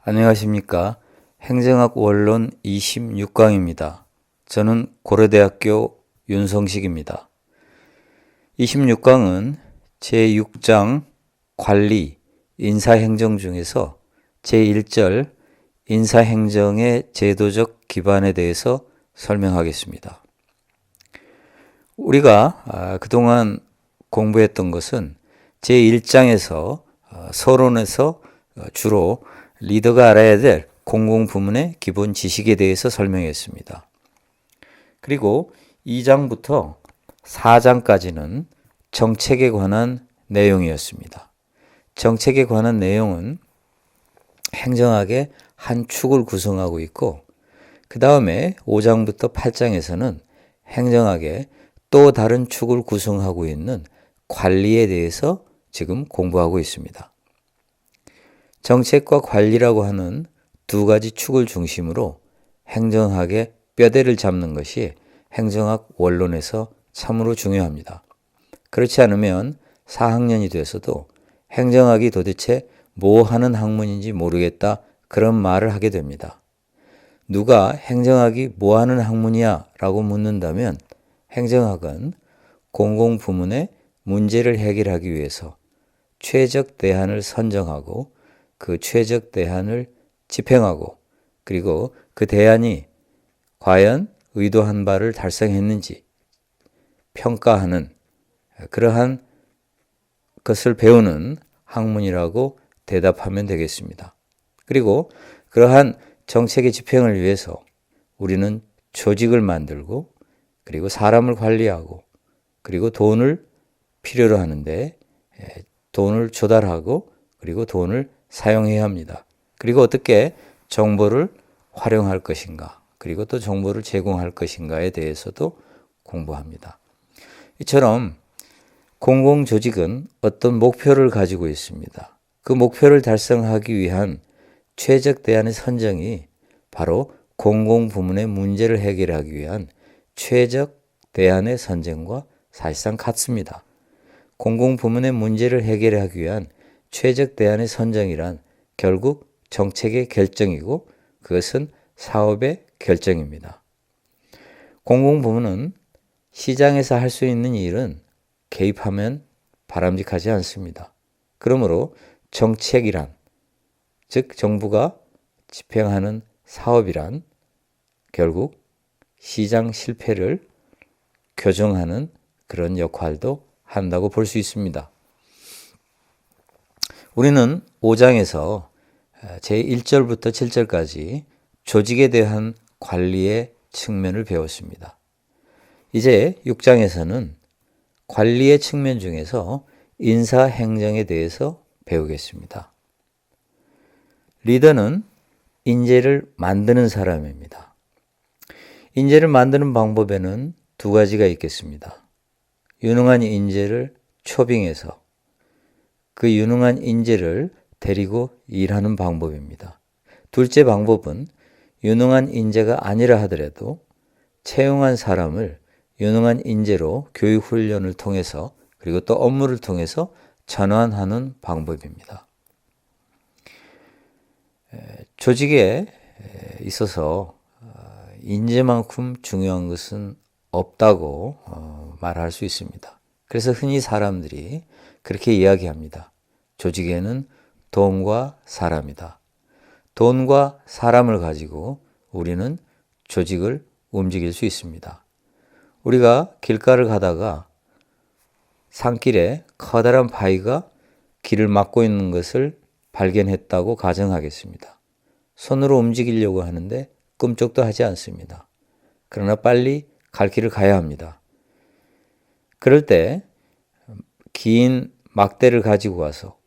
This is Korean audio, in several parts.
안녕하십니까. 행정학 원론 26강입니다. 저는 고려대학교 윤성식입니다. 26강은 제6장 관리, 인사행정 중에서 제1절 인사행정의 제도적 기반에 대해서 설명하겠습니다. 우리가 그동안 공부했던 것은 제1장에서 서론에서 주로 리더가 알아야 될 공공부문의 기본 지식에 대해서 설명했습니다. 그리고 2장부터 4장까지는 정책에 관한 내용이었습니다. 정책에 관한 내용은 행정학의 한 축을 구성하고 있고, 그 다음에 5장부터 8장에서는 행정학의 또 다른 축을 구성하고 있는 관리에 대해서 지금 공부하고 있습니다. 정책과 관리라고 하는 두 가지 축을 중심으로 행정학의 뼈대를 잡는 것이 행정학 원론에서 참으로 중요합니다. 그렇지 않으면 4학년이 돼서도 행정학이 도대체 뭐 하는 학문인지 모르겠다, 그런 말을 하게 됩니다. 누가 행정학이 뭐 하는 학문이야 라고 묻는다면 행정학은 공공부문의 문제를 해결하기 위해서 최적 대안을 선정하고 그 최적 대안을 집행하고, 그리고 그 대안이 과연 의도한 바를 달성했는지 평가하는 그러한 것을 배우는 학문이라고 대답하면 되겠습니다. 그리고 그러한 정책의 집행을 위해서 우리는 조직을 만들고, 그리고 사람을 관리하고, 그리고 돈을 필요로 하는데 돈을 조달하고, 그리고 돈을 사용해야 합니다. 그리고 어떻게 정보를 활용할 것인가, 그리고 또 정보를 제공할 것인가에 대해서도 공부합니다. 이처럼 공공조직은 어떤 목표를 가지고 있습니다. 그 목표를 달성하기 위한 최적 대안의 선정이 바로 공공부문의 문제를 해결하기 위한 최적 대안의 선정과 사실상 같습니다. 공공부문의 문제를 해결하기 위한 최적 대안의 선정이란 결국 정책의 결정이고, 그것은 사업의 결정입니다. 공공부문은 시장에서 할 수 있는 일은 개입하면 바람직하지 않습니다. 그러므로 정책이란, 즉 정부가 집행하는 사업이란 결국 시장 실패를 교정하는 그런 역할도 한다고 볼 수 있습니다. 우리는 5장에서 제1절부터 7절까지 조직에 대한 관리의 측면을 배웠습니다. 이제 6장에서는 관리의 측면 중에서 인사행정에 대해서 배우겠습니다. 리더는 인재를 만드는 사람입니다. 인재를 만드는 방법에는 두 가지가 있겠습니다. 유능한 인재를 초빙해서 그 유능한 인재를 데리고 일하는 방법입니다. 둘째 방법은 유능한 인재가 아니라 하더라도 채용한 사람을 유능한 인재로 교육훈련을 통해서, 그리고 또 업무를 통해서 전환하는 방법입니다. 조직에 있어서 인재만큼 중요한 것은 없다고 말할 수 있습니다. 그래서 흔히 사람들이 그렇게 이야기합니다. 조직에는 돈과 사람이다. 돈과 사람을 가지고 우리는 조직을 움직일 수 있습니다. 우리가 길가를 가다가 산길에 커다란 바위가 길을 막고 있는 것을 발견했다고 가정하겠습니다. 손으로 움직이려고 하는데 끔찍도 하지 않습니다. 그러나 빨리 갈 길을 가야 합니다. 그럴 때 긴 막대를 가지고 와서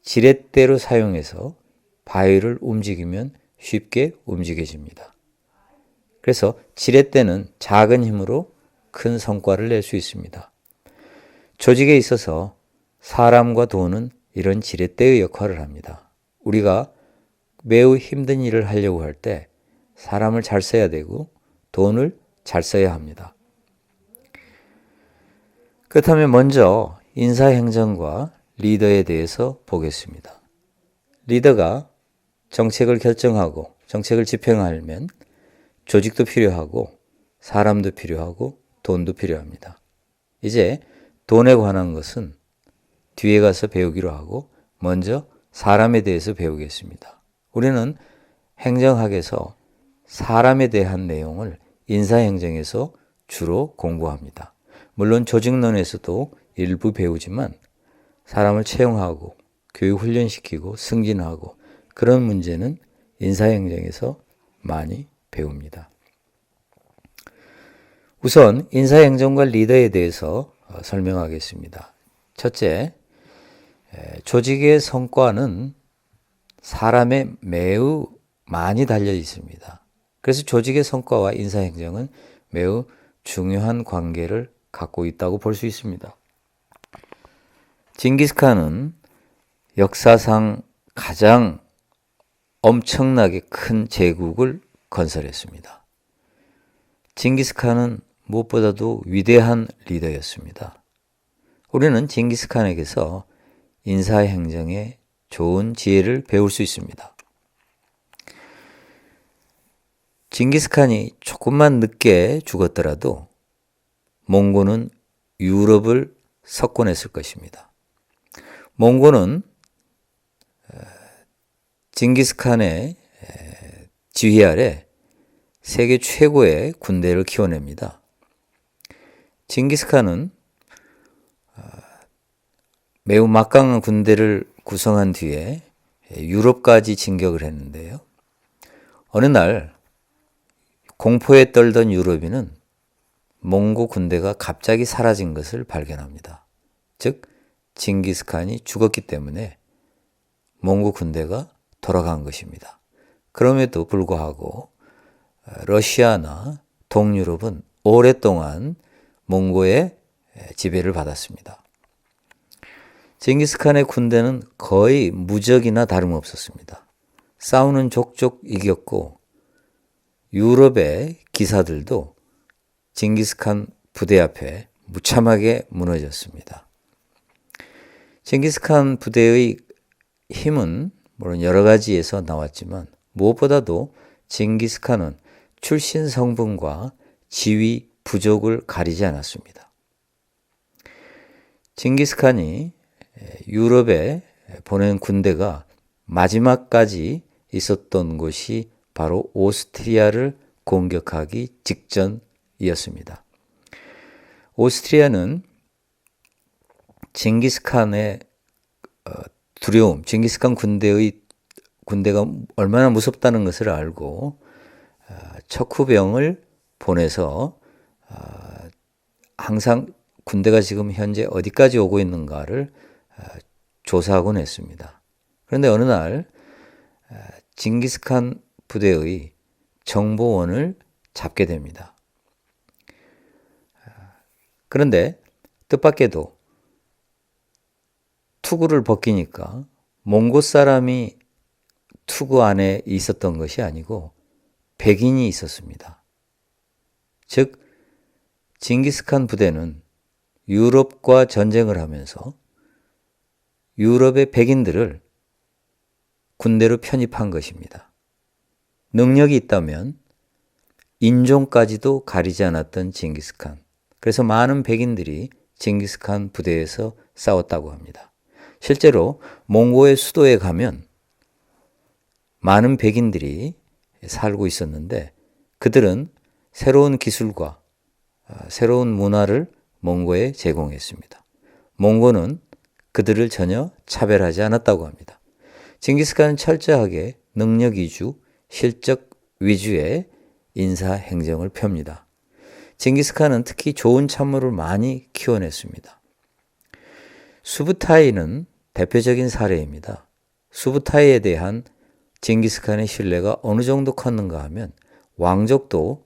지렛대로 사용해서 바위를 움직이면 쉽게 움직여집니다. 그래서 지렛대는 작은 힘으로 큰 성과를 낼 수 있습니다. 조직에 있어서 사람과 돈은 이런 지렛대의 역할을 합니다. 우리가 매우 힘든 일을 하려고 할 때 사람을 잘 써야 되고 돈을 잘 써야 합니다. 그렇다면 먼저 인사행정과 리더에 대해서 보겠습니다. 리더가 정책을 결정하고 정책을 집행하려면 조직도 필요하고 사람도 필요하고 돈도 필요합니다. 이제 돈에 관한 것은 뒤에 가서 배우기로 하고 먼저 사람에 대해서 배우겠습니다. 우리는 행정학에서 사람에 대한 내용을 인사행정에서 주로 공부합니다. 물론 조직론에서도 일부 배우지만 사람을 채용하고 교육 훈련시키고 승진하고 그런 문제는 인사행정에서 많이 배웁니다. 우선 인사행정과 리더에 대해서 설명하겠습니다. 첫째, 조직의 성과는 사람에 매우 많이 달려 있습니다. 그래서 조직의 성과와 인사행정은 매우 중요한 관계를 갖고 있다고 볼 수 있습니다. 징기스칸은 역사상 가장 엄청나게 큰 제국을 건설했습니다. 징기스칸은 무엇보다도 위대한 리더였습니다. 우리는 징기스칸에게서 인사행정의 좋은 지혜를 배울 수 있습니다. 징기스칸이 조금만 늦게 죽었더라도 몽고는 유럽을 석권했을 것입니다. 몽고는 징기스칸의 지휘 아래 세계 최고의 군대를 키워냅니다. 징기스칸은 매우 막강한 군대를 구성한 뒤에 유럽까지 진격을 했는데요. 어느 날 공포에 떨던 유럽인은 몽고 군대가 갑자기 사라진 것을 발견합니다. 즉 징기스칸이 죽었기 때문에 몽고 군대가 돌아간 것입니다. 그럼에도 불구하고 러시아나 동유럽은 오랫동안 몽고의 지배를 받았습니다. 징기스칸의 군대는 거의 무적이나 다름없었습니다. 싸우는 족족 이겼고 유럽의 기사들도 징기스칸 부대 앞에 무참하게 무너졌습니다. 징기스칸 부대의 힘은 물론 여러 가지에서 나왔지만 무엇보다도 징기스칸은 출신 성분과 지위 부족을 가리지 않았습니다. 징기스칸이 유럽에 보낸 군대가 마지막까지 있었던 곳이 바로 오스트리아를 공격하기 직전이었습니다. 오스트리아는 징기스칸의 두려움, 징기스칸 군대가 얼마나 무섭다는 것을 알고 척후병을 보내서 항상 군대가 지금 현재 어디까지 오고 있는가를 조사하곤 했습니다. 그런데 어느 날 징기스칸 부대의 정보원을 잡게 됩니다. 그런데 뜻밖에도 투구를 벗기니까 몽고 사람이 투구 안에 있었던 것이 아니고 백인이 있었습니다. 즉 징기스칸 부대는 유럽과 전쟁을 하면서 유럽의 백인들을 군대로 편입한 것입니다. 능력이 있다면 인종까지도 가리지 않았던 징기스칸. 그래서 많은 백인들이 징기스칸 부대에서 싸웠다고 합니다. 실제로 몽고의 수도에 가면 많은 백인들이 살고 있었는데 그들은 새로운 기술과 새로운 문화를 몽고에 제공했습니다. 몽고는 그들을 전혀 차별하지 않았다고 합니다. 징기스칸은 철저하게 능력 위주, 실적 위주의 인사 행정을 펴니다. 징기스칸은 특히 좋은 참모를 많이 키워냈습니다. 수부타이는 대표적인 사례입니다. 수부타이에 대한 징기스칸의 신뢰가 어느 정도 컸는가 하면 왕족도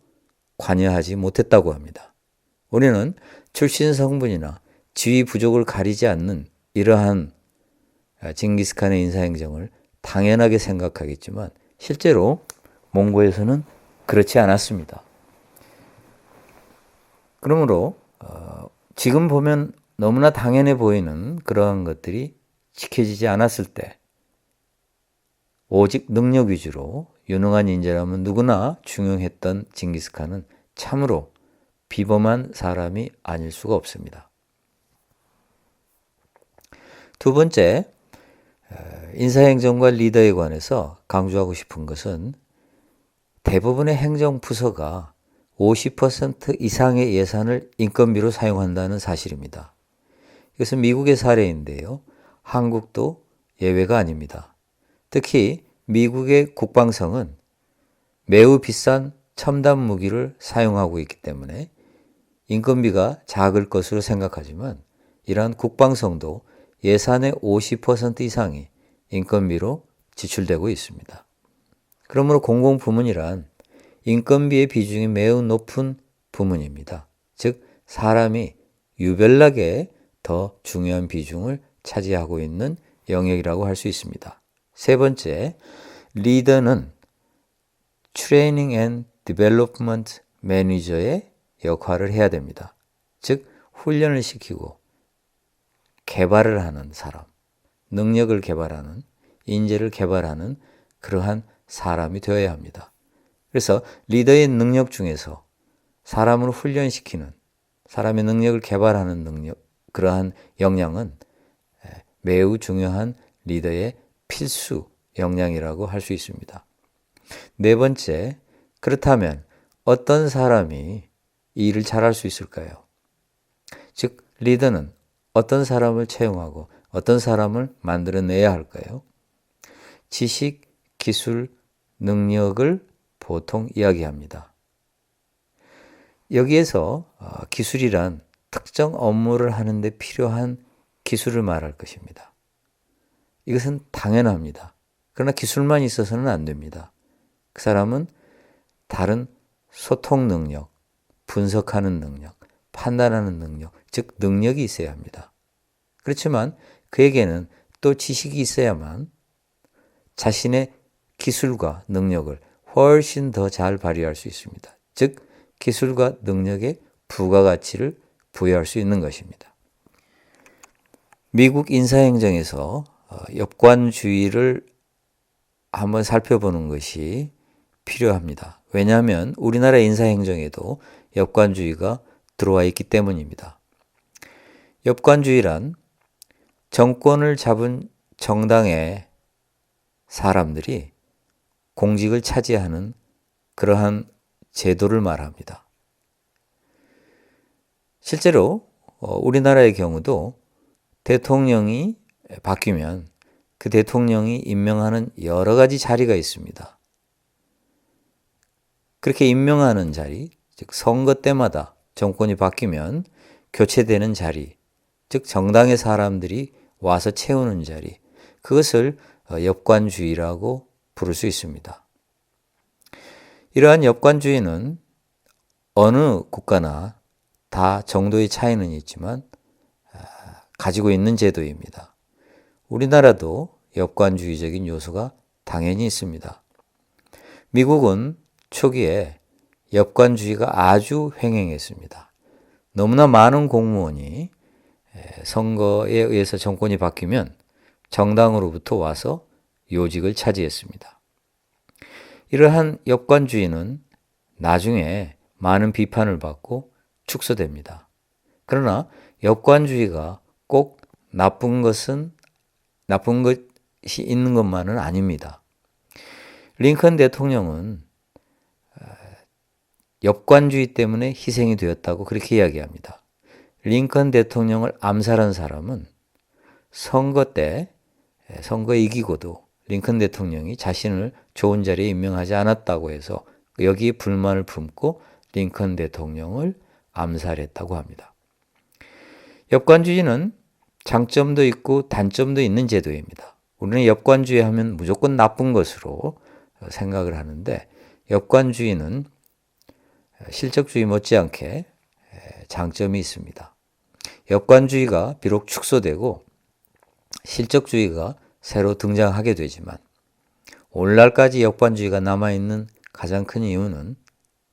관여하지 못했다고 합니다. 우리는 출신 성분이나 지위 부족을 가리지 않는 이러한 징기스칸의 인사행정을 당연하게 생각하겠지만 실제로 몽고에서는 그렇지 않았습니다. 그러므로 지금 보면 너무나 당연해 보이는 그러한 것들이 지켜지지 않았을 때 오직 능력 위주로 유능한 인재라면 누구나 중용했던 징기스칸은 참으로 비범한 사람이 아닐 수가 없습니다. 두 번째, 인사행정과 리더에 관해서 강조하고 싶은 것은 대부분의 행정부서가 50% 이상의 예산을 인건비로 사용한다는 사실입니다. 이것은 미국의 사례인데요. 한국도 예외가 아닙니다. 특히 미국의 국방성은 매우 비싼 첨단 무기를 사용하고 있기 때문에 인건비가 작을 것으로 생각하지만 이러한 국방성도 예산의 50% 이상이 인건비로 지출되고 있습니다. 그러므로 공공부문이란 인건비의 비중이 매우 높은 부문입니다. 즉 사람이 유별나게 더 중요한 비중을 차지하고 있는 영역이라고 할 수 있습니다. 세 번째, 리더는 트레이닝 앤 디벨롭먼트 매니저의 역할을 해야 됩니다. 즉 훈련을 시키고 개발을 하는 사람, 능력을 개발하는, 인재를 개발하는 그러한 사람이 되어야 합니다. 그래서 리더의 능력 중에서 사람을 훈련시키는, 사람의 능력을 개발하는 능력, 그러한 역량은 매우 중요한 리더의 필수 역량이라고 할 수 있습니다. 네 번째, 그렇다면 어떤 사람이 이 일을 잘할 수 있을까요? 즉, 리더는 어떤 사람을 채용하고 어떤 사람을 만들어내야 할까요? 지식, 기술, 능력을 보통 이야기합니다. 여기에서 기술이란 특정 업무를 하는데 필요한 기술을 말할 것입니다. 이것은 당연합니다. 그러나 기술만 있어서는 안 됩니다. 그 사람은 다른 소통 능력, 분석하는 능력, 판단하는 능력, 즉 능력이 있어야 합니다. 그렇지만 그에게는 또 지식이 있어야만 자신의 기술과 능력을 훨씬 더 잘 발휘할 수 있습니다. 즉 기술과 능력에 부가가치를 부여할 수 있는 것입니다. 미국 인사행정에서 엽관주의를 한번 살펴보는 것이 필요합니다. 왜냐하면 우리나라 인사행정에도 엽관주의가 들어와 있기 때문입니다. 엽관주의란 정권을 잡은 정당의 사람들이 공직을 차지하는 그러한 제도를 말합니다. 실제로 우리나라의 경우도 대통령이 바뀌면 그 대통령이 임명하는 여러 가지 자리가 있습니다. 그렇게 임명하는 자리, 즉 선거 때마다 정권이 바뀌면 교체되는 자리, 즉 정당의 사람들이 와서 채우는 자리, 그것을 엽관주의라고 부를 수 있습니다. 이러한 엽관주의는 어느 국가나 다 정도의 차이는 있지만 가지고 있는 제도입니다. 우리나라도 엽관주의적인 요소가 당연히 있습니다. 미국은 초기에 엽관주의가 아주 횡행했습니다. 너무나 많은 공무원이 선거에 의해서 정권이 바뀌면 정당으로부터 와서 요직을 차지했습니다. 이러한 엽관주의는 나중에 많은 비판을 받고 축소됩니다. 그러나 엽관주의가 꼭 나쁜 것이 있는 것만은 아닙니다. 링컨 대통령은 엽관주의 때문에 희생이 되었다고 그렇게 이야기합니다. 링컨 대통령을 암살한 사람은 선거에 이기고도 링컨 대통령이 자신을 좋은 자리에 임명하지 않았다고 해서 여기에 불만을 품고 링컨 대통령을 암살했다고 합니다. 엽관주의는 장점도 있고 단점도 있는 제도입니다. 우리는 엽관주의 하면 무조건 나쁜 것으로 생각을 하는데 엽관주의는 실적주의 못지않게 장점이 있습니다. 엽관주의가 비록 축소되고 실적주의가 새로 등장하게 되지만 오늘날까지 엽관주의가 남아있는 가장 큰 이유는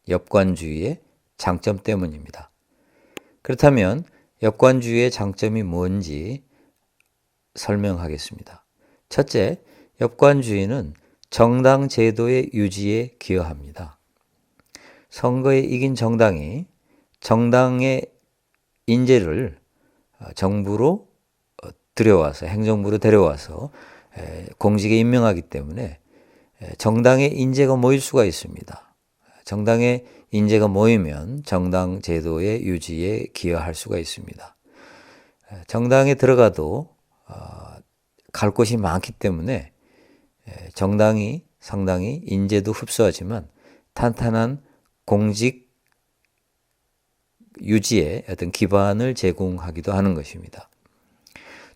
엽관주의의 장점 때문입니다. 그렇다면 엽관주의의 장점이 뭔지 설명하겠습니다. 첫째, 엽관주의는 정당 제도의 유지에 기여합니다. 선거에 이긴 정당이 정당의 인재를 정부로 들여와서 행정부로 데려와서 공직에 임명하기 때문에 정당의 인재가 모일 수가 있습니다. 정당의 인재가 모이면 정당 제도의 유지에 기여할 수가 있습니다. 정당에 들어가도 갈 곳이 많기 때문에 정당이 상당히 인재도 흡수하지만 탄탄한 공직 유지에 어떤 기반을 제공하기도 하는 것입니다.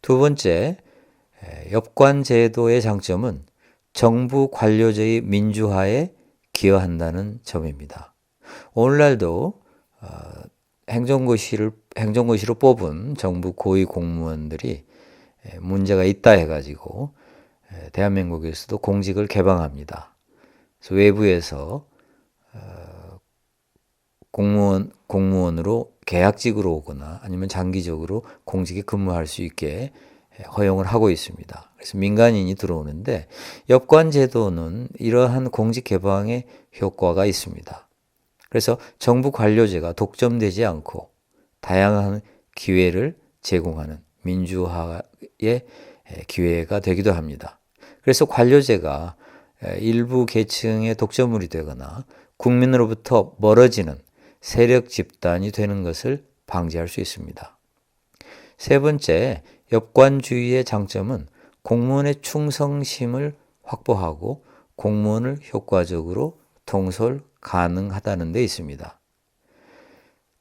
두 번째, 엽관 제도의 장점은 정부 관료제의 민주화에 기여한다는 점입니다. 오늘날도 행정고시로 뽑은 정부 고위 공무원들이 문제가 있다 해가지고 대한민국에서도 공직을 개방합니다. 그래서 외부에서 공무원으로 계약직으로 오거나 아니면 장기적으로 공직에 근무할 수 있게 허용을 하고 있습니다. 그래서 민간인이 들어오는데 엽관 제도는 이러한 공직 개방에 효과가 있습니다. 그래서 정부 관료제가 독점되지 않고 다양한 기회를 제공하는 민주화의 기회가 되기도 합니다. 그래서 관료제가 일부 계층의 독점물이 되거나 국민으로부터 멀어지는 세력 집단이 되는 것을 방지할 수 있습니다. 세 번째, 엽관주의의 장점은 공무원의 충성심을 확보하고 공무원을 효과적으로 통솔 가능하다는 데 있습니다.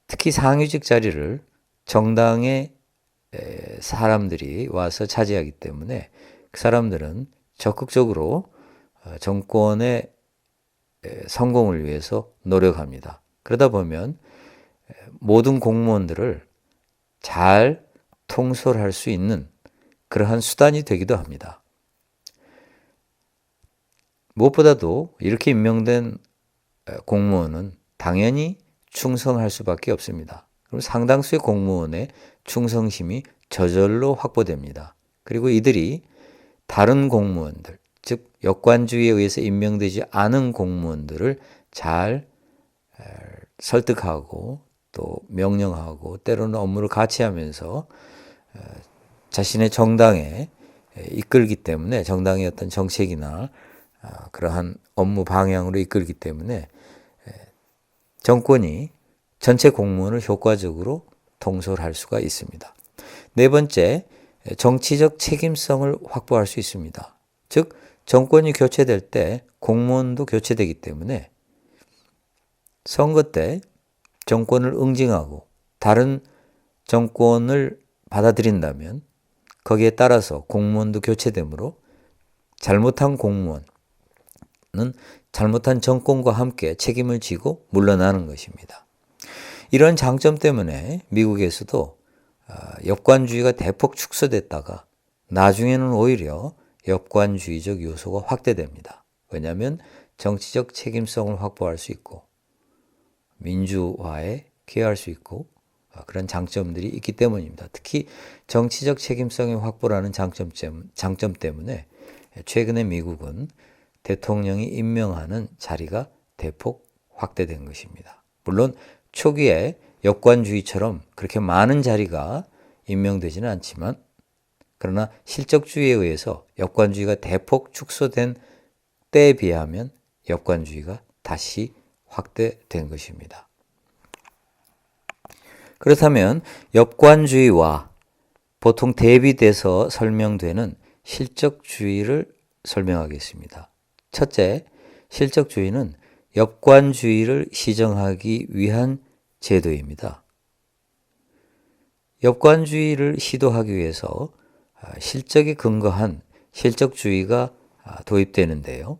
특히 상위직 자리를 정당의 사람들이 와서 차지하기 때문에 그 사람들은 적극적으로 정권의 성공을 위해서 노력합니다. 그러다 보면 모든 공무원들을 잘 통솔할 수 있는 그러한 수단이 되기도 합니다. 무엇보다도 이렇게 임명된 공무원은 당연히 충성할 수밖에 없습니다. 그럼 상당수의 공무원의 충성심이 저절로 확보됩니다. 그리고 이들이 다른 공무원들, 즉 역관주의에 의해서 임명되지 않은 공무원들을 잘 설득하고 또 명령하고 때로는 업무를 같이 하면서 자신의 정당에 이끌기 때문에 정당의 어떤 정책이나 그러한 업무 방향으로 이끌기 때문에 정권이 전체 공무원을 효과적으로 통솔할 수가 있습니다. 네 번째, 정치적 책임성을 확보할 수 있습니다. 즉 정권이 교체될 때 공무원도 교체되기 때문에 선거 때 정권을 응징하고 다른 정권을 받아들인다면 거기에 따라서 공무원도 교체되므로 잘못한 공무원은 잘못한 정권과 함께 책임을 지고 물러나는 것입니다. 이런 장점 때문에 미국에서도 엽관주의가 대폭 축소됐다가 나중에는 오히려 엽관주의적 요소가 확대됩니다. 왜냐하면 정치적 책임성을 확보할 수 있고 민주화에 기여할 수 있고 그런 장점들이 있기 때문입니다. 특히 정치적 책임성의 확보라는 장점 때문에 최근에 미국은 대통령이 임명하는 자리가 대폭 확대된 것입니다. 물론 초기에 역관주의처럼 그렇게 많은 자리가 임명되지는 않지만 그러나 실적주의에 의해서 역관주의가 대폭 축소된 때에 비하면 역관주의가 다시 확대된 것입니다. 그렇다면 역관주의와 보통 대비돼서 설명되는 실적주의를 설명하겠습니다. 첫째, 실적주의는 역관주의를 시정하기 위한 제도입니다. 역관주의를 시도하기 위해서 실적에 근거한 실적주의가 도입되는데요.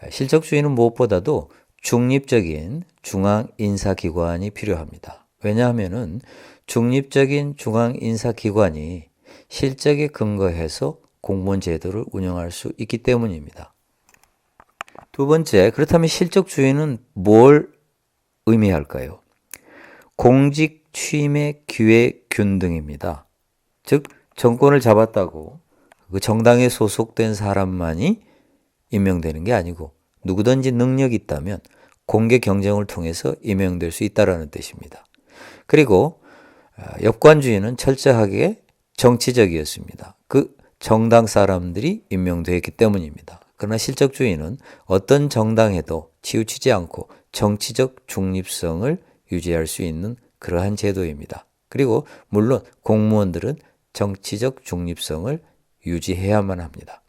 실적주의는 무엇보다도 중립적인 중앙인사기관이 필요합니다. 왜냐하면 중립적인 중앙인사기관이 실적에 근거해서 공무원 제도를 운영할 수 있기 때문입니다. 두 번째, 그렇다면 실적주의는 뭘 의미할까요? 공직 취임의 기회 균등입니다. 즉 정권을 잡았다고 그 정당에 소속된 사람만이 임명되는 게 아니고 누구든지 능력이 있다면 공개 경쟁을 통해서 임명될 수 있다는 뜻입니다. 그리고 역관주의는 철저하게 정치적이었습니다. 그 정당 사람들이 임명되었기 때문입니다. 그러나 실적주의는 어떤 정당에도 치우치지 않고 정치적 중립성을 유지할 수 있는 그러한 제도입니다. 그리고 물론 공무원들은 정치적 중립성을 유지해야만 합니다.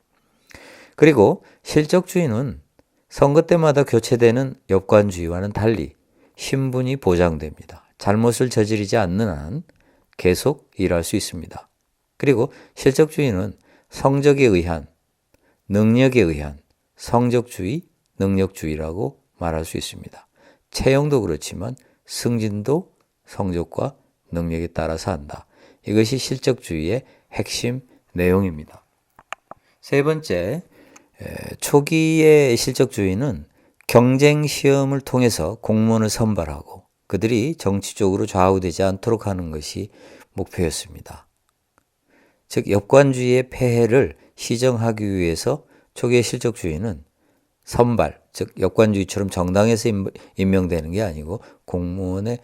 그리고 실적주의는 선거 때마다 교체되는 역관주의와는 달리 신분이 보장됩니다. 잘못을 저지르지 않는 한 계속 일할 수 있습니다. 그리고 실적주의는 성적에 의한, 능력에 의한 성적주의, 능력주의라고 말할 수 있습니다. 채용도 그렇지만 승진도 성적과 능력에 따라서 한다. 이것이 실적주의의 핵심 내용입니다. 세 번째, 초기의 실적주의는 경쟁 시험을 통해서 공무원을 선발하고 그들이 정치적으로 좌우되지 않도록 하는 것이 목표였습니다. 즉 역관주의의 폐해를 시정하기 위해서 초기의 실적주의는 선발, 즉 역관주의처럼 정당에서 임명되는 게 아니고 공무원의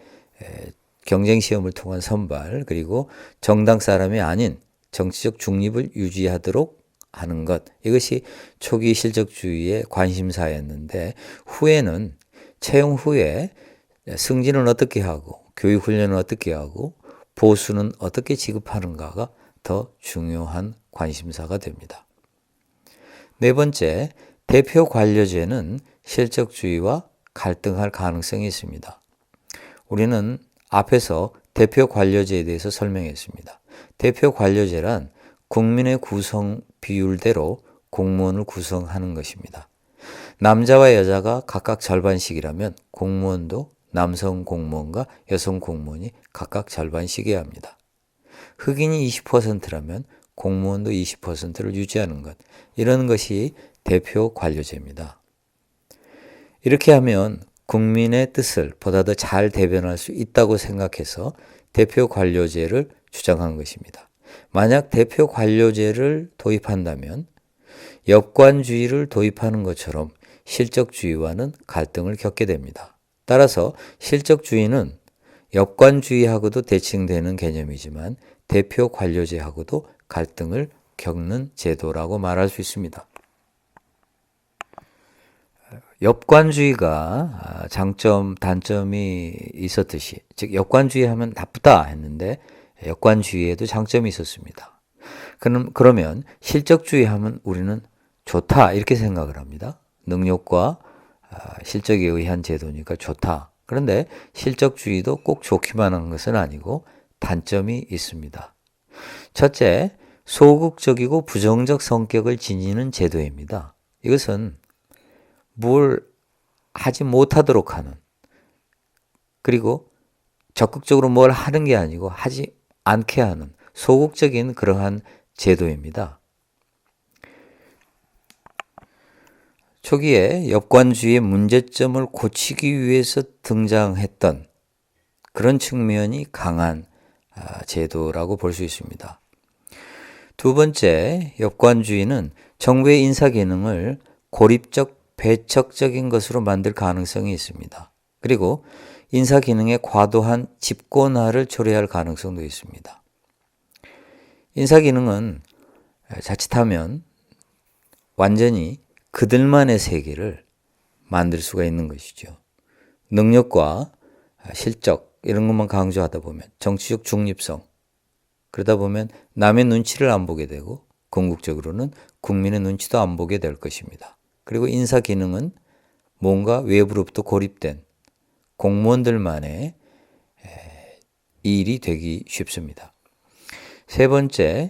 경쟁 시험을 통한 선발, 그리고 정당 사람이 아닌 정치적 중립을 유지하도록 하는 것, 이것이 초기 실적주의의 관심사였는데 후에는 채용 후에 승진은 어떻게 하고 교육훈련은 어떻게 하고 보수는 어떻게 지급하는가가 더 중요한 관심사가 됩니다. 네 번째, 대표 관료제는 실적주의와 갈등할 가능성이 있습니다. 우리는 앞에서 대표 관료제에 대해서 설명했습니다. 대표 관료제란 국민의 구성 비율대로 공무원을 구성하는 것입니다. 남자와 여자가 각각 절반씩이라면 공무원도 남성 공무원과 여성 공무원이 각각 절반씩이어야 합니다. 흑인이 20%라면 공무원도 20%를 유지하는 것, 이런 것이 대표 관료제입니다. 이렇게 하면 국민의 뜻을 보다 더 잘 대변할 수 있다고 생각해서 대표 관료제를 주장한 것입니다. 만약 대표 관료제를 도입한다면 역관주의를 도입하는 것처럼 실적주의와는 갈등을 겪게 됩니다. 따라서 실적주의는 역관주의하고도 대칭되는 개념이지만 대표 관료제하고도 갈등을 겪는 제도라고 말할 수 있습니다. 역관주의가 장점, 단점이 있었듯이, 즉 역관주의 하면 나쁘다 했는데 역관주의에도 장점이 있었습니다. 그러면 실적주의 하면 우리는 좋다 이렇게 생각을 합니다. 능력과 실적에 의한 제도니까 좋다. 그런데 실적주의도 꼭 좋기만 한 것은 아니고 단점이 있습니다. 첫째, 소극적이고 부정적 성격을 지니는 제도입니다. 이것은 뭘 하지 못하도록 하는, 그리고 적극적으로 뭘 하는 게 아니고 하지 않게 하는 소극적인 그러한 제도입니다. 초기에 역관주의의 문제점을 고치기 위해서 등장했던 그런 측면이 강한 제도라고 볼 수 있습니다. 두 번째, 역관주의는 정부의 인사 기능을 고립적, 배척적인 것으로 만들 가능성이 있습니다. 그리고 인사 기능의 과도한 집권화를 초래할 가능성도 있습니다. 인사 기능은 자칫하면 완전히 그들만의 세계를 만들 수가 있는 것이죠. 능력과 실적 이런 것만 강조하다 보면 정치적 중립성, 그러다 보면 남의 눈치를 안 보게 되고 궁극적으로는 국민의 눈치도 안 보게 될 것입니다. 그리고 인사 기능은 뭔가 외부로부터 고립된 공무원들만의 일이 되기 쉽습니다. 세 번째,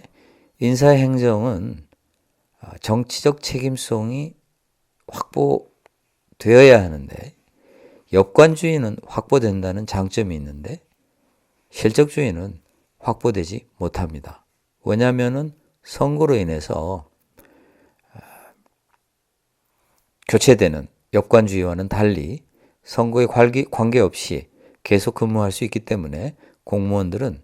인사행정은 정치적 책임성이 확보되어야 하는데 역관주의는 확보된다는 장점이 있는데 실적주의는 확보되지 못합니다. 왜냐하면 선거로 인해서 교체되는 역관주의와는 달리 선거에 관계없이 계속 근무할 수 있기 때문에 공무원들은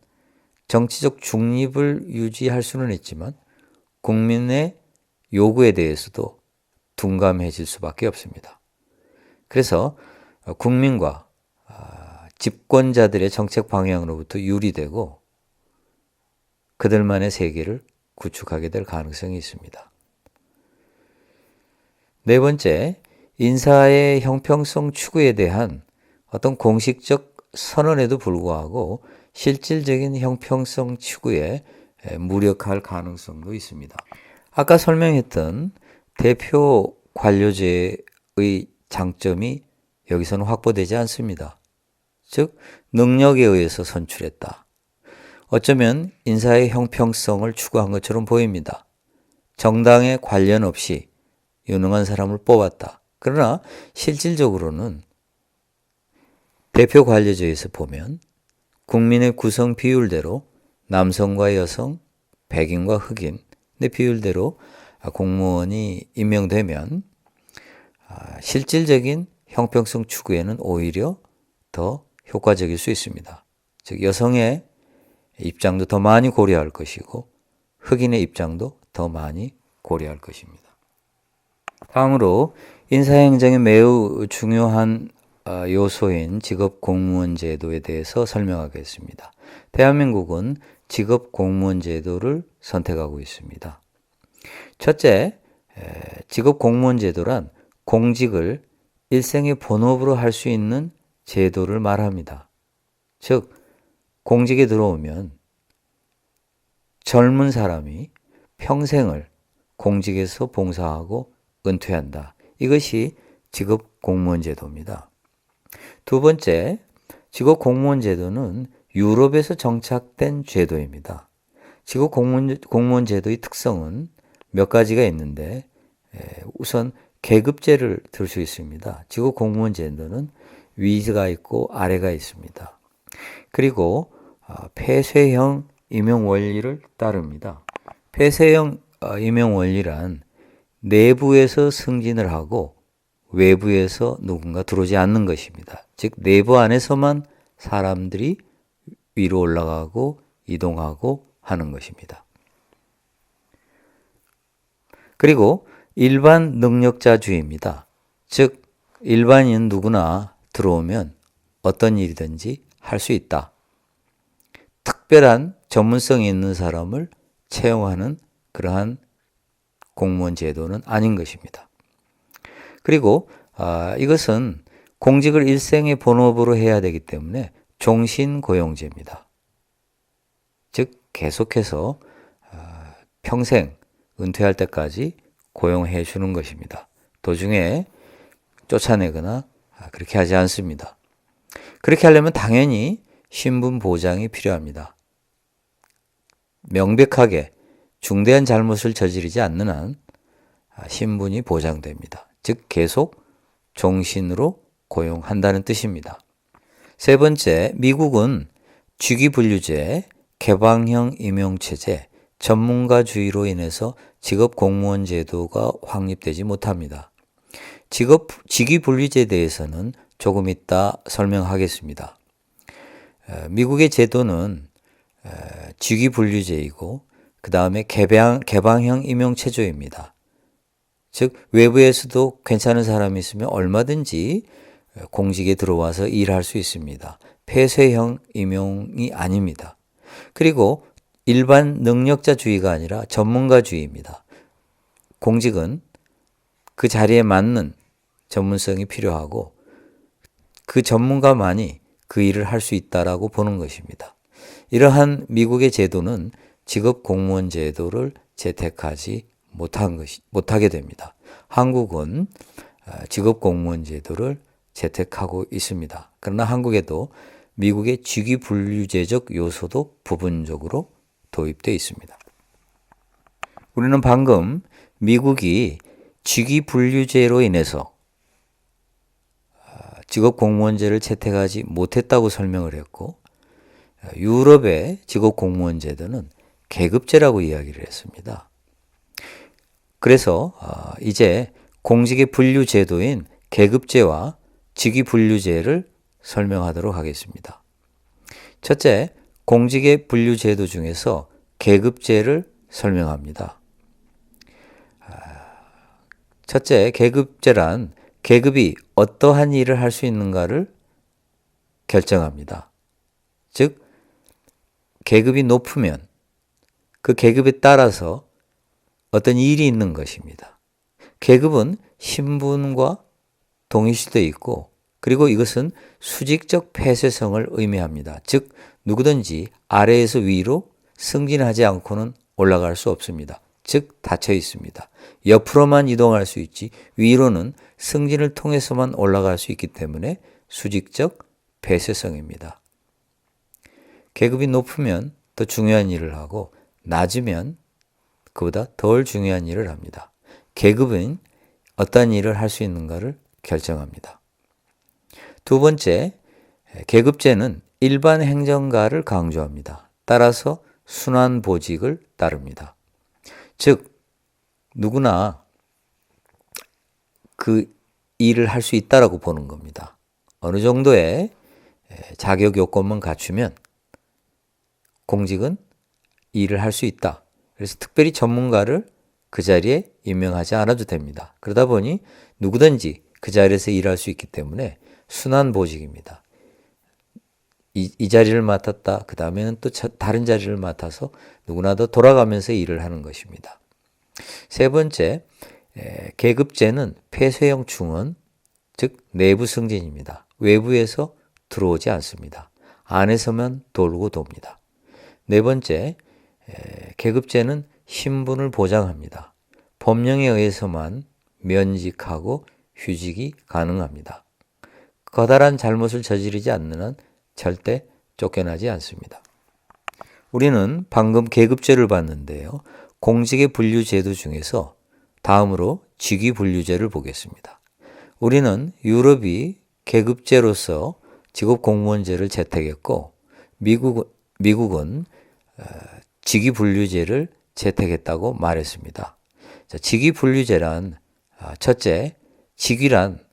정치적 중립을 유지할 수는 있지만 국민의 요구에 대해서도 둔감해질 수밖에 없습니다. 그래서 국민과 집권자들의 정책 방향으로부터 유리되고 그들만의 세계를 구축하게 될 가능성이 있습니다. 네 번째, 인사의 형평성 추구에 대한 어떤 공식적 선언에도 불구하고 실질적인 형평성 추구에 무력할 가능성도 있습니다. 아까 설명했던 대표 관료제의 장점이 여기서는 확보되지 않습니다. 즉, 능력에 의해서 선출했다. 어쩌면 인사의 형평성을 추구한 것처럼 보입니다. 정당에 관련 없이 유능한 사람을 뽑았다. 그러나 실질적으로는 대표 관료제에서 보면 국민의 구성 비율대로 남성과 여성, 백인과 흑인의 비율대로 공무원이 임명되면 실질적인 형평성 추구에는 오히려 더 효과적일 수 있습니다. 즉 여성의 입장도 더 많이 고려할 것이고 흑인의 입장도 더 많이 고려할 것입니다. 다음으로 인사행정에 매우 중요한 요소인 직업공무원 제도에 대해서 설명하겠습니다. 대한민국은 직업공무원 제도를 선택하고 있습니다. 첫째, 직업공무원 제도란 공직을 일생의 본업으로 할 수 있는 제도를 말합니다. 즉, 공직에 들어오면 젊은 사람이 평생을 공직에서 봉사하고 은퇴한다. 이것이 직업공무원 제도입니다. 두 번째, 직업공무원 제도는 유럽에서 정착된 제도입니다. 직업공무원 제도의 특성은 몇 가지가 있는데 우선 계급제를 들 수 있습니다. 직업공무원 제도는 위가 있고 아래가 있습니다. 그리고 폐쇄형 임용 원리를 따릅니다. 폐쇄형 임용 원리란 내부에서 승진을 하고 외부에서 누군가 들어오지 않는 것입니다. 즉 내부 안에서만 사람들이 위로 올라가고 이동하고 하는 것입니다. 그리고 일반 능력자주의입니다. 즉 일반인 누구나 들어오면 어떤 일이든지 할 수 있다. 특별한 전문성이 있는 사람을 채용하는 그러한 공무원 제도는 아닌 것입니다. 그리고 이것은 공직을 일생의 본업으로 해야 되기 때문에 종신고용제입니다. 즉 계속해서 평생 은퇴할 때까지 고용해 주는 것입니다. 도중에 쫓아내거나 그렇게 하지 않습니다. 그렇게 하려면 당연히 신분 보장이 필요합니다. 명백하게 중대한 잘못을 저지르지 않는 한 신분이 보장됩니다. 즉 계속 종신으로 고용한다는 뜻입니다. 세 번째, 미국은 직위분류제, 개방형 임용체제, 전문가주의로 인해서 직업공무원 제도가 확립되지 못합니다. 직위분류제에 대해서는 조금 이따 설명하겠습니다. 미국의 제도는 직위분류제이고 그 다음에 개방형 임용체제입니다. 즉 외부에서도 괜찮은 사람이 있으면 얼마든지 공직에 들어와서 일할 수 있습니다. 폐쇄형 임용이 아닙니다. 그리고 일반 능력자주의가 아니라 전문가주의입니다. 공직은 그 자리에 맞는 전문성이 필요하고 그 전문가만이 그 일을 할 수 있다라고 보는 것입니다. 이러한 미국의 제도는 직업공무원 제도를 채택하지 못하게 됩니다. 한국은 직업공무원 제도를 채택하고 있습니다. 그러나 한국에도 미국의 직위분류제적 요소도 부분적으로 도입되어 있습니다. 우리는 방금 미국이 직위분류제로 인해서 직업공무원제를 채택하지 못했다고 설명을 했고 유럽의 직업공무원 제도는 계급제라고 이야기를 했습니다. 그래서 이제 공직의 분류 제도인 계급제와 직위분류제를 설명하도록 하겠습니다. 첫째, 공직의 분류 제도 중에서 계급제를 설명합니다. 첫째, 계급제란 계급이 어떠한 일을 할 수 있는가를 결정합니다. 즉, 계급이 높으면 그 계급에 따라서 어떤 일이 있는 것입니다. 계급은 신분과 동일 수도 있고, 그리고 이것은 수직적 폐쇄성을 의미합니다. 즉, 누구든지 아래에서 위로 승진하지 않고는 올라갈 수 없습니다. 즉, 닫혀 있습니다. 옆으로만 이동할 수 있지 위로는 승진을 통해서만 올라갈 수 있기 때문에 수직적 폐쇄성입니다. 계급이 높으면 더 중요한 일을 하고 낮으면 그보다 덜 중요한 일을 합니다. 계급은 어떤 일을 할 수 있는가를 결정합니다. 두 번째, 계급제는 일반 행정가를 강조합니다. 따라서 순환보직을 따릅니다. 즉, 누구나 그 일을 할 수 있다라고 보는 겁니다. 어느 정도의 자격 요건만 갖추면 공직은 일을 할 수 있다. 그래서 특별히 전문가를 그 자리에 임명하지 않아도 됩니다. 그러다 보니 누구든지 그 자리에서 일할 수 있기 때문에 순환보직입니다. 이 자리를 맡았다. 그 다음에는 또 다른 자리를 맡아서 누구나 더 돌아가면서 일을 하는 것입니다. 세 번째, 계급제는 폐쇄형 충원, 즉 내부 승진입니다. 외부에서 들어오지 않습니다. 안에서만 돌고 돕니다. 네 번째, 계급제는 신분을 보장합니다. 법령에 의해서만 면직하고 휴직이 가능합니다. 커다란 잘못을 저지르지 않는 한 절대 쫓겨나지 않습니다. 우리는 방금 계급제를 봤는데요. 공직의 분류 제도 중에서 다음으로 직위 분류제를 보겠습니다. 우리는 유럽이 계급제로서 직업 공무원제를 채택했고 미국은 직위 분류제를 채택했다고 말했습니다. 자, 직위 분류제란 첫째, 직위란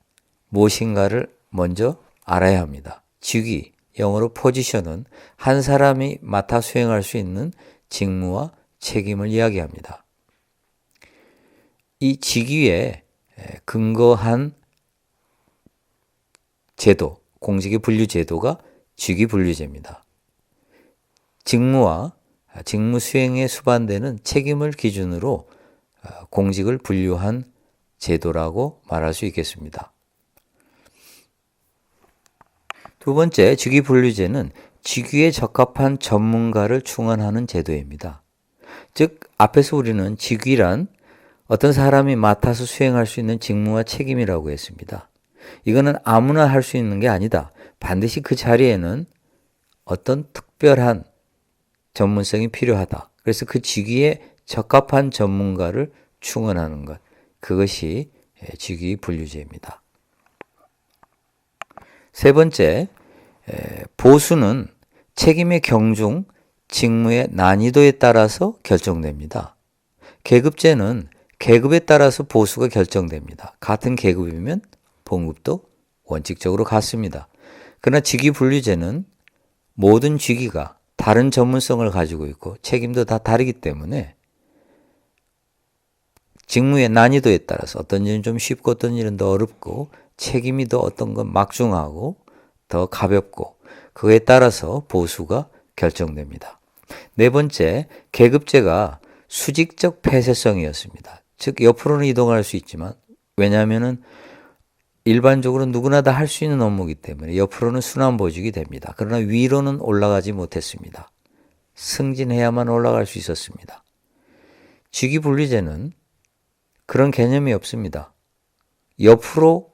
무엇인가를 먼저 알아야 합니다. 직위, 영어로 포지션은 한 사람이 맡아 수행할 수 있는 직무와 책임을 이야기합니다. 이 직위에 근거한 제도, 공직의 분류 제도가 직위 분류제입니다. 직무와 직무 수행에 수반되는 책임을 기준으로 공직을 분류한 제도라고 말할 수 있겠습니다. 두 번째, 직위 분류제는 직위에 적합한 전문가를 충원하는 제도입니다. 즉, 앞에서 우리는 직위란 어떤 사람이 맡아서 수행할 수 있는 직무와 책임이라고 했습니다. 이거는 아무나 할 수 있는 게 아니다. 반드시 그 자리에는 어떤 특별한 전문성이 필요하다. 그래서 그 직위에 적합한 전문가를 충원하는 것. 그것이 직위 분류제입니다. 세 번째, 보수는 책임의 경중, 직무의 난이도에 따라서 결정됩니다. 계급제는 계급에 따라서 보수가 결정됩니다. 같은 계급이면 봉급도 원칙적으로 같습니다. 그러나 직위 분류제는 모든 직위가 다른 전문성을 가지고 있고 책임도 다 다르기 때문에 직무의 난이도에 따라서 어떤 일은 좀 쉽고 어떤 일은 더 어렵고 책임이 더 어떤 건 막중하고 더 가볍고 그에 따라서 보수가 결정됩니다. 네 번째, 계급제가 수직적 폐쇄성이었습니다. 즉 옆으로는 이동할 수 있지만 왜냐하면 일반적으로 누구나 다 할 수 있는 업무이기 때문에 옆으로는 순환보직이 됩니다. 그러나 위로는 올라가지 못했습니다. 승진해야만 올라갈 수 있었습니다. 직위분리제는 그런 개념이 없습니다. 옆으로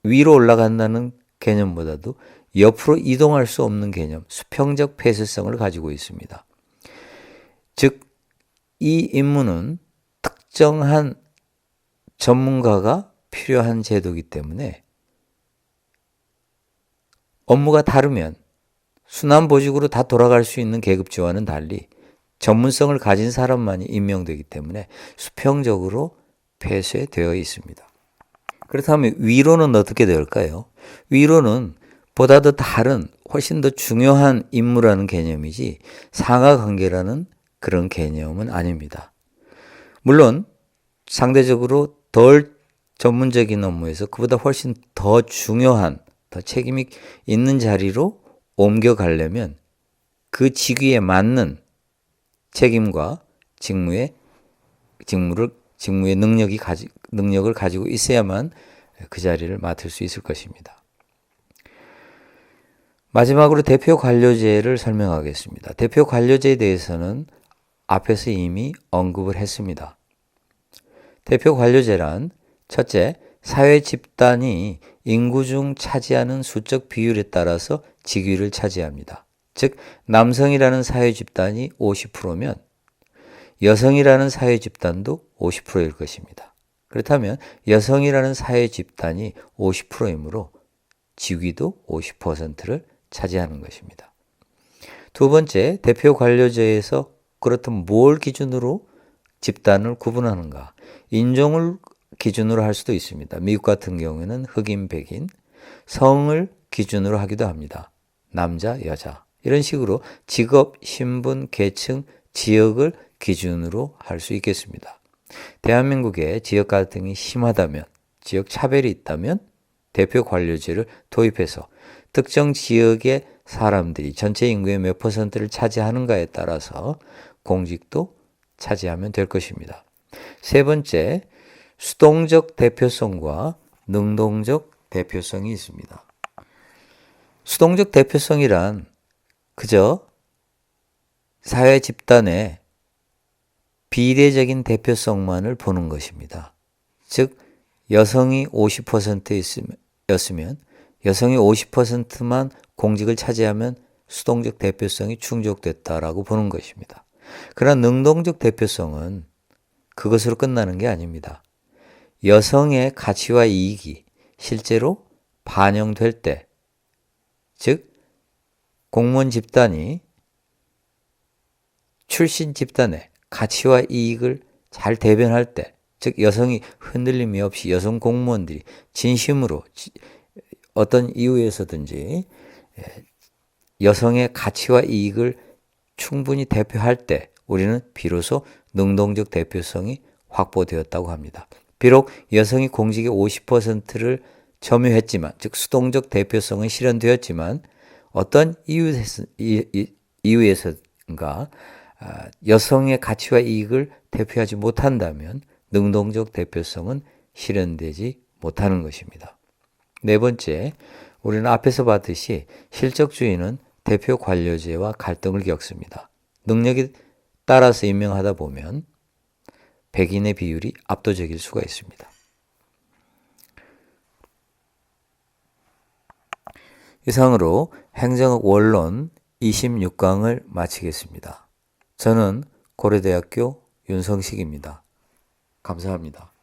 위로 올라간다는 개념보다도 옆으로 이동할 수 없는 개념, 수평적 폐쇄성을 가지고 있습니다. 즉, 이 임무는 특정한 전문가가 필요한 제도이기 때문에 업무가 다르면 순환보직으로 다 돌아갈 수 있는 계급제와는 달리 전문성을 가진 사람만이 임명되기 때문에 수평적으로 폐쇄되어 있습니다. 그렇다면 위로는 어떻게 될까요? 위로는 보다 더 다른 훨씬 더 중요한 임무라는 개념이지 상하관계라는 그런 개념은 아닙니다. 물론 상대적으로 덜 전문적인 업무에서 그보다 훨씬 더 중요한, 더 책임이 있는 자리로 옮겨가려면 그 직위에 맞는 책임과 직무의 능력을 가지고 있어야만 그 자리를 맡을 수 있을 것입니다. 마지막으로 대표 관료제를 설명하겠습니다. 대표 관료제에 대해서는 앞에서 이미 언급을 했습니다. 대표 관료제란 첫째, 사회 집단이 인구 중 차지하는 수적 비율에 따라서 직위를 차지합니다. 즉, 남성이라는 사회 집단이 50%면 여성이라는 사회 집단도 50%일 것입니다. 그렇다면 여성이라는 사회 집단이 50%이므로 직위도 50%를 차지하는 것입니다. 두 번째, 대표 관료제에서 그렇다면 뭘 기준으로 집단을 구분하는가? 인종을 기준으로 할 수도 있습니다. 미국 같은 경우에는 흑인, 백인, 성을 기준으로 하기도 합니다. 남자, 여자. 이런 식으로 직업, 신분, 계층, 지역을 기준으로 할 수 있겠습니다. 대한민국에 지역 갈등이 심하다면, 지역 차별이 있다면 대표 관료제를 도입해서 특정 지역의 사람들이 전체 인구의 몇 퍼센트를 차지하는가에 따라서 공직도 차지하면 될 것입니다. 세 번째, 수동적 대표성과 능동적 대표성이 있습니다. 수동적 대표성이란 그저 사회 집단의 비례적인 대표성만을 보는 것입니다. 즉, 여성이 50%였으면 여성이 50%만 공직을 차지하면 수동적 대표성이 충족됐다라고 보는 것입니다. 그러나 능동적 대표성은 그것으로 끝나는 게 아닙니다. 여성의 가치와 이익이 실제로 반영될 때, 즉 공무원 집단이 출신 집단의 가치와 이익을 잘 대변할 때, 즉 여성이 흔들림이 없이 여성 공무원들이 진심으로 어떤 이유에서든지 여성의 가치와 이익을 충분히 대표할 때 우리는 비로소 능동적 대표성이 확보되었다고 합니다. 비록 여성이 공직의 50%를 점유했지만, 즉 수동적 대표성은 실현되었지만 어떤 이유에서인가 여성의 가치와 이익을 대표하지 못한다면 능동적 대표성은 실현되지 못하는 것입니다. 네 번째, 우리는 앞에서 봤듯이 실적주의는 대표 관료제와 갈등을 겪습니다. 능력에 따라서 임명하다 보면 백인의 비율이 압도적일 수가 있습니다. 이상으로 행정학 원론 26강을 마치겠습니다. 저는 고려대학교 윤성식입니다. 감사합니다.